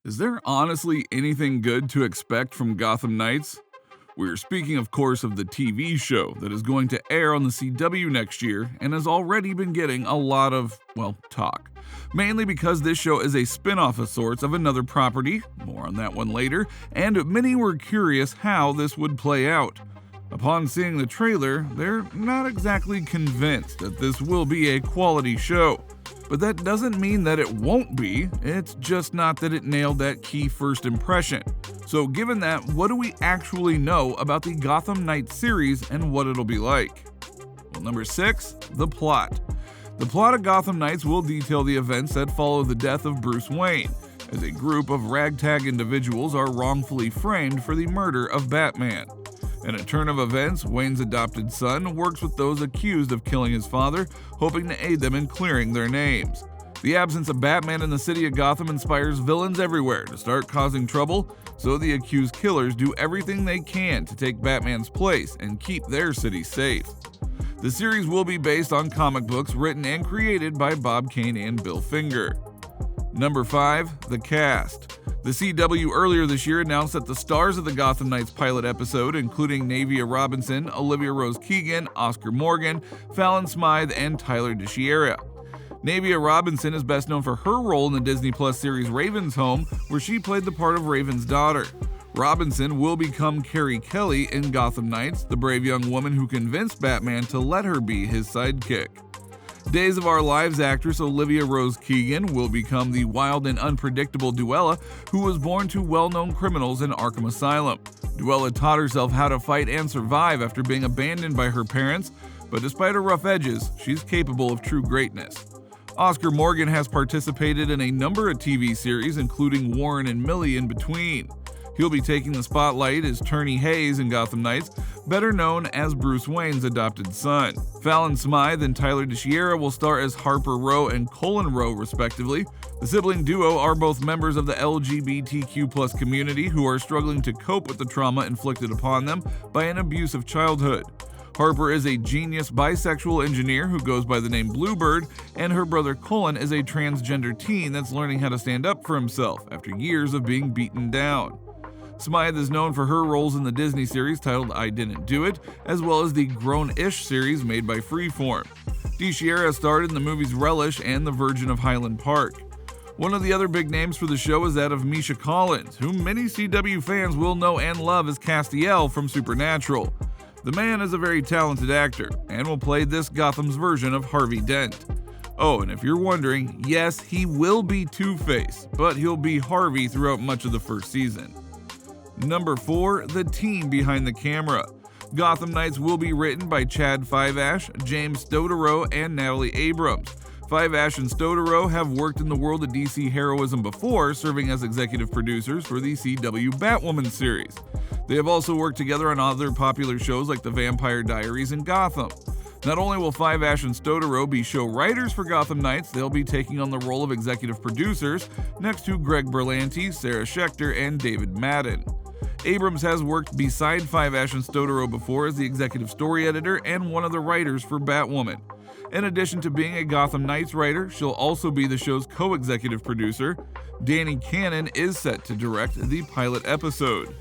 Is there honestly anything good to expect from Gotham Knights? We're speaking, of course, of the TV show that is going to air on the CW next year and has already been getting a lot of, talk. Mainly because this show is a spin off of sorts of another property, more on that one later, and many were curious how this would play out. Upon seeing the trailer, they're not exactly convinced that this will be a quality show. But that doesn't mean that it won't be, it's just not that it nailed that key first impression. So given that, what do we actually know about the Gotham Knights series and what it'll be like? Well, number 6, the plot. The plot of Gotham Knights will detail the events that follow the death of Bruce Wayne, as a group of ragtag individuals are wrongfully framed for the murder of Batman. In a turn of events, Wayne's adopted son works with those accused of killing his father, hoping to aid them in clearing their names. The absence of Batman in the city of Gotham inspires villains everywhere to start causing trouble, so the accused killers do everything they can to take Batman's place and keep their city safe. The series will be based on comic books written and created by Bob Kane and Bill Finger. Number 5, the cast. The CW earlier this year announced that the stars of the Gotham Knights pilot episode, including Navia Robinson, Olivia Rose Keegan, Oscar Morgan, Fallon Smythe, and Tyler DeShiera. Navia Robinson is best known for her role in the Disney Plus series Raven's Home, where she played the part of Raven's daughter. Robinson will become Carrie Kelly in Gotham Knights, the brave young woman who convinced Batman to let her be his sidekick. Days of Our Lives actress Olivia Rose Keegan will become the wild and unpredictable Duella, who was born to well-known criminals in Arkham Asylum. Duella taught herself how to fight and survive after being abandoned by her parents, but despite her rough edges, she's capable of true greatness. Oscar Morgan has participated in a number of TV series, including Warren and Millie in between. He'll be taking the spotlight as Turney Hayes in Gotham Knights, better known as Bruce Wayne's adopted son. Fallon Smythe and Tyler DeShiera will star as Harper Row and Colin Row, respectively. The sibling duo are both members of the LGBTQ+ community who are struggling to cope with the trauma inflicted upon them by an abusive childhood. Harper is a genius bisexual engineer who goes by the name Bluebird, and her brother Colin is a transgender teen that's learning how to stand up for himself after years of being beaten down. Smythe is known for her roles in the Disney series titled I Didn't Do It, as well as the Grown-ish series made by Freeform. DeShiera starred in the movies Relish and The Virgin of Highland Park. One of the other big names for the show is that of Misha Collins, whom many CW fans will know and love as Castiel from Supernatural. The man is a very talented actor, and will play this Gotham's version of Harvey Dent. Oh, and if you're wondering, yes, he will be Two-Face, but he'll be Harvey throughout much of the first season. Number 4, the team behind the camera. Gotham Knights will be written by Chad Fiveash, James Stoterow, and Natalie Abrams. Fiveash and Stoterow have worked in the world of DC heroism before, serving as executive producers for the CW Batwoman series. They have also worked together on other popular shows like The Vampire Diaries and Gotham. Not only will Fiveash and Stoterow be show writers for Gotham Knights, they'll be taking on the role of executive producers next to Greg Berlanti, Sarah Schechter, and David Madden. Abrams has worked beside Fiveash and Stoterow before as the executive story editor and one of the writers for Batwoman. In addition to being a Gotham Knights writer, she'll also be the show's co-executive producer. Danny Cannon is set to direct the pilot episode.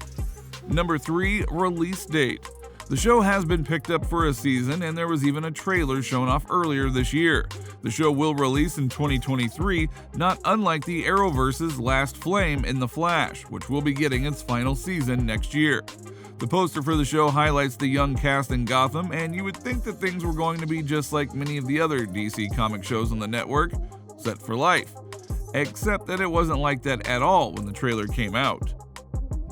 Number 3, release date. The show has been picked up for a season, and there was even a trailer shown off earlier this year. The show will release in 2023, not unlike the Arrowverse's Last Flame in The Flash, which will be getting its final season next year. The poster for the show highlights the young cast in Gotham, and you would think that things were going to be just like many of the other DC comic shows on the network, set for life. Except that it wasn't like that at all when the trailer came out.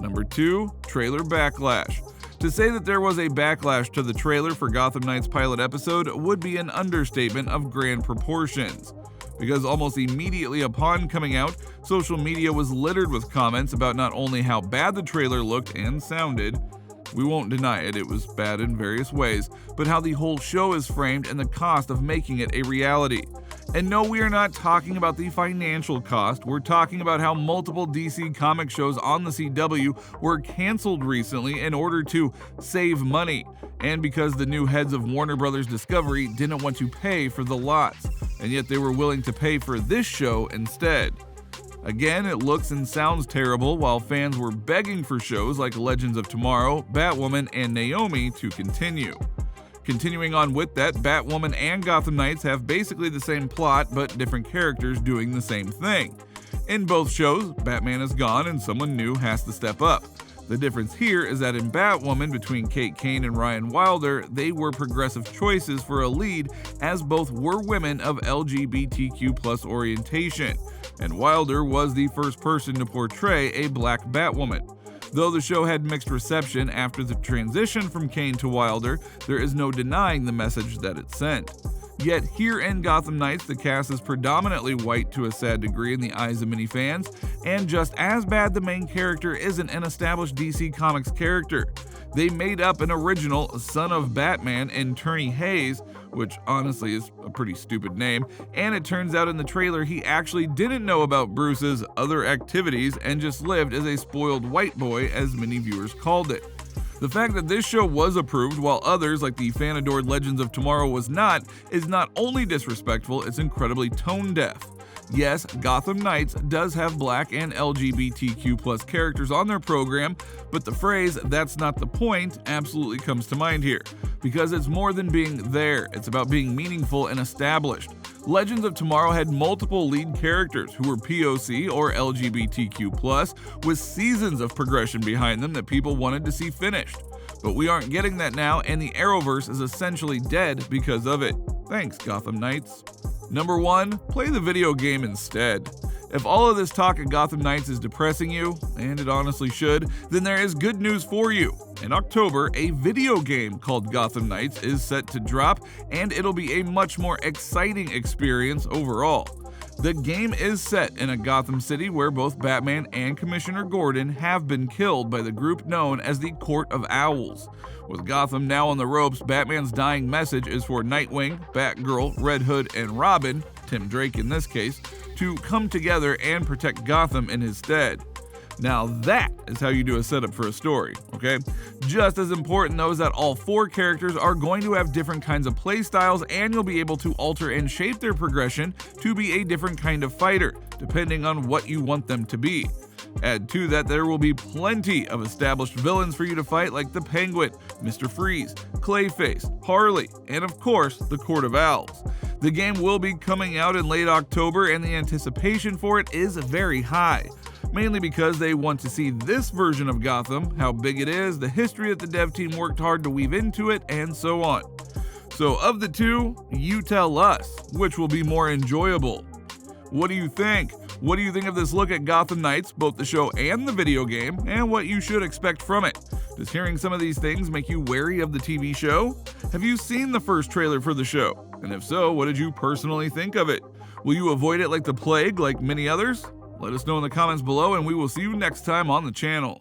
Number 2, trailer backlash. To say that there was a backlash to the trailer for Gotham Knights pilot episode would be an understatement of grand proportions. Because almost immediately upon coming out, social media was littered with comments about not only how bad the trailer looked and sounded, we won't deny it was bad in various ways, but how the whole show is framed and the cost of making it a reality. And no, we are not talking about the financial cost, we're talking about how multiple DC comic shows on the CW were canceled recently in order to save money, and because the new heads of Warner Bros. Discovery didn't want to pay for the lots, and yet they were willing to pay for this show instead. Again, it looks and sounds terrible while fans were begging for shows like Legends of Tomorrow, Batwoman, and Naomi to continue. Continuing on with that, Batwoman and Gotham Knights have basically the same plot but different characters doing the same thing. In both shows, Batman is gone and someone new has to step up. The difference here is that in Batwoman, between Kate Kane and Ryan Wilder, they were progressive choices for a lead as both were women of LGBTQ+ orientation, and Wilder was the first person to portray a black Batwoman. Though the show had mixed reception after the transition from Kane to Wilder, there is no denying the message that it sent. Yet here in Gotham Knights, the cast is predominantly white to a sad degree in the eyes of many fans, and just as bad, the main character isn't an established DC Comics character. They made up an original son of Batman in Turney Hayes, which honestly is a pretty stupid name, and it turns out in the trailer he actually didn't know about Bruce's other activities and just lived as a spoiled white boy, as many viewers called it. The fact that this show was approved while others, like the fan-adored Legends of Tomorrow, was not, is not only disrespectful, it's incredibly tone-deaf. Yes, Gotham Knights does have black and LGBTQ+ characters on their program, but the phrase, "that's not the point," absolutely comes to mind here, because it's more than being there, it's about being meaningful and established. Legends of Tomorrow had multiple lead characters who were POC or LGBTQ+, with seasons of progression behind them that people wanted to see finished. But we aren't getting that now, and the Arrowverse is essentially dead because of it. Thanks, Gotham Knights. Number 1, play the video game instead. If all of this talk at Gotham Knights is depressing you, and it honestly should, then there is good news for you. In October, a video game called Gotham Knights is set to drop, and it'll be a much more exciting experience overall. The game is set in a Gotham City where both Batman and Commissioner Gordon have been killed by the group known as the Court of Owls. With Gotham now on the ropes, Batman's dying message is for Nightwing, Batgirl, Red Hood, and Robin, Tim Drake in this case, to come together and protect Gotham in his stead. Now that is how you do a setup for a story, okay? Just as important though is that all 4 characters are going to have different kinds of playstyles, and you'll be able to alter and shape their progression to be a different kind of fighter, depending on what you want them to be. Add to that, there will be plenty of established villains for you to fight, like the Penguin, Mr. Freeze, Clayface, Harley, and of course, the Court of Owls. The game will be coming out in late October, and the anticipation for it is very high. Mainly because they want to see this version of Gotham, how big it is, the history that the dev team worked hard to weave into it, and so on. So of the two, you tell us which will be more enjoyable. What do you think? What do you think of this look at Gotham Knights, both the show and the video game, and what you should expect from it? Does hearing some of these things make you wary of the TV show? Have you seen the first trailer for the show? And if so, what did you personally think of it? Will you avoid it like the plague, like many others? Let us know in the comments below, and we will see you next time on the channel.